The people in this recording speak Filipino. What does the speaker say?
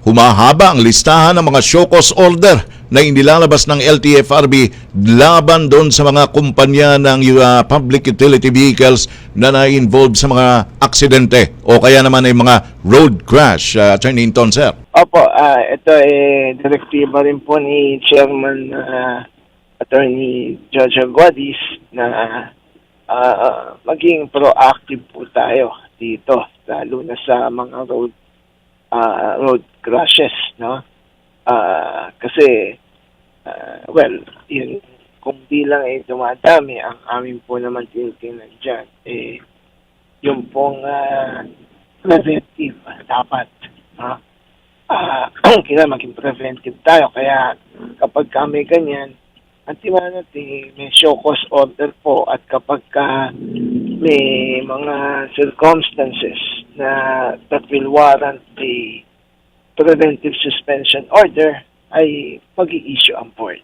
humahaba ang listahan ng mga show cause order na inilalabas ng LTFRB laban doon sa mga kumpanya ng public utility vehicles na na-involved sa mga aksidente o kaya naman ay mga road crash. Attorney Hinton, sir. Opo, ito direktiba rin po ni Chairman Attorney George Aguadis na maging proactive po tayo dito, lalo na sa mga road crashes, no? Kasi yun, kung bilang dumadami, ang amin po naman tinitingnan dyan, yung pong preventive dapat, no? Kailangan maging preventive tayo, kaya kapag kami ganyan, ang tingnan natin, may show cause order po, at kapag may mga circumstances that will warrant the preventive suspension order, ay mag-i-issue ang board.